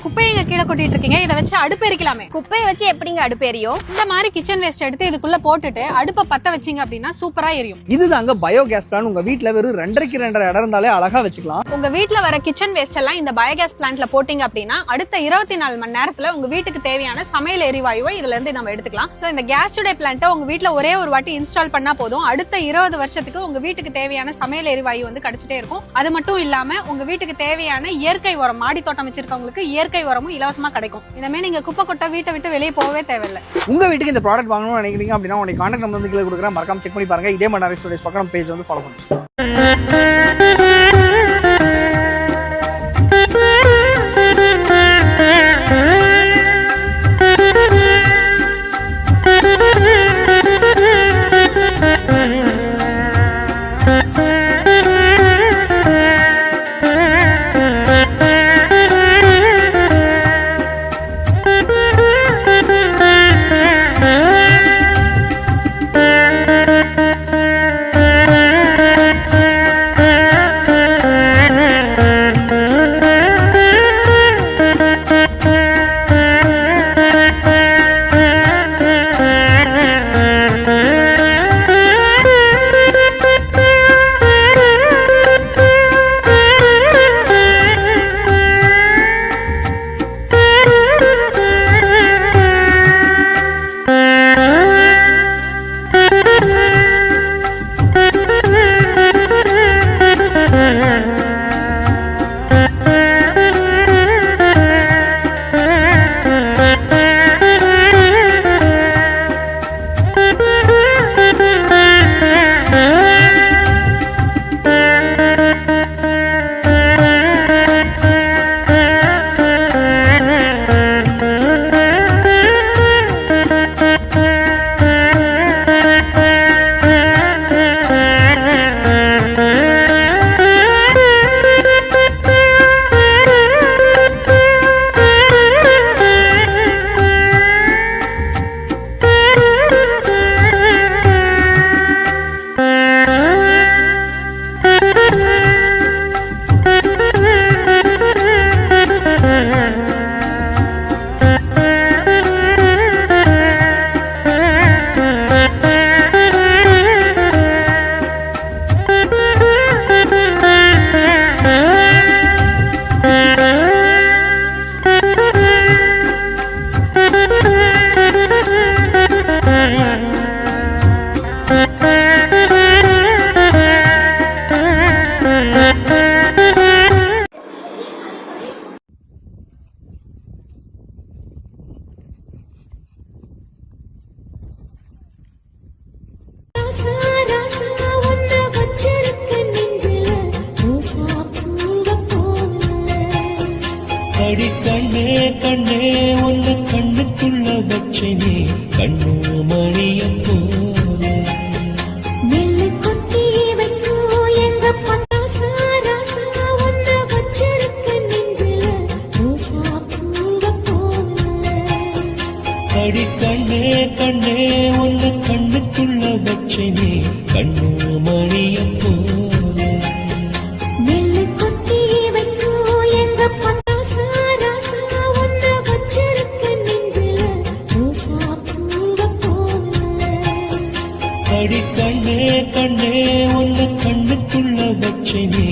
குப்பையை கீழே கொட்டிட்டு இருக்கீங்க. இதை வச்சு அடுப்பு எரிக்கலாமே. குப்பையை வச்சு எப்படிங்க அடுப்பு எரியும்? இந்த மாதிரி கிச்சன் வேஸ்ட் எடுத்து இதுக்குள்ள போட்டுட்டு அடுப்பை பத்த வச்சீங்க அப்படின்னா சூப்பரா எரியும். இதுதாங்க பயோகேஸ் பிளான். உங்க வீட்ல வெறும் 2.5 இடம் இருந்தாலே அழகா வச்சுக்கலாம். உங்க வீட்ல வர கிச்சன் வேஸ்ட் எல்லாம் இந்த பயோகேஸ் பிளான்ட்ல போட்டீங்க அப்படின்னா அடுத்த 24 மணி நேரத்துல உங்க வீட்டுக்கு தேவையான சமையல் எரிவாயுவை இதுல இருந்து நம்ம எடுத்துக்கலாம். இந்த கேஸ் டுடே பிளான்ட்டை உங்க வீட்ல ஒரே ஒரு வாட்டி இன்ஸ்டால் பண்ணா போதும். அடுத்த 20 வருஷத்துக்கு உங்க வீட்டுக்கு தேவையான சமையல் எரிவாயு வந்து கிடைச்சிட்டே இருக்கும். அது மட்டும் இல்லாம உங்க வீட்டுக்கு தேவையான இயற்கை உரம், மாடி தோட்டம் வச்சிருக்கவங்களுக்கு இயற்கை உரமும் இலவசமா கிடைக்கும். இனிமே நீங்க குப்பை கொட்ட வீட்டை விட்டு வெளியே போகவே தேவையில்லை. உங்க வீட்டுக்கு இந்த ப்ராடக்ட் வாங்கணும்னு நினைக்கிறீங்க அப்படின்னா உங்க கான்டாக்ட் நம்பர் வந்து கீழே கொடுக்குறேன். மறக்காம செக் பண்ணி பாருங்க. இதே மாதிரி நிறைய ஸ்டோரிஸ் பார்க்க நம்ம பேஜ் வந்து ஃபாலோ பண்ணுங்க. கண்ணே கண்ணே உன்னை கண்ணுக்குள்ள வச்சனே கண்ணு மணிய போல நெல்லு கொட்டி வைக்கும் எங்க பட்டாசா ராசா உன்னை வச்சிருக்க நெஞ்சில ரோசா பூவ போல அடி கண்ணே கண்ணே உன்னை கண்ணுக்குள்ள வச்சனே கண்ணு மணிய போல நெல்லு கொட்டி வைக்கும் எங்க பட்டாசா ராசா உன்னை வச்சிருக்க நெஞ்சில ரோசா பூவ போல அடி கண்ணே கண்ணே உன்னை கண்ணுக்குள்ள வச்சனே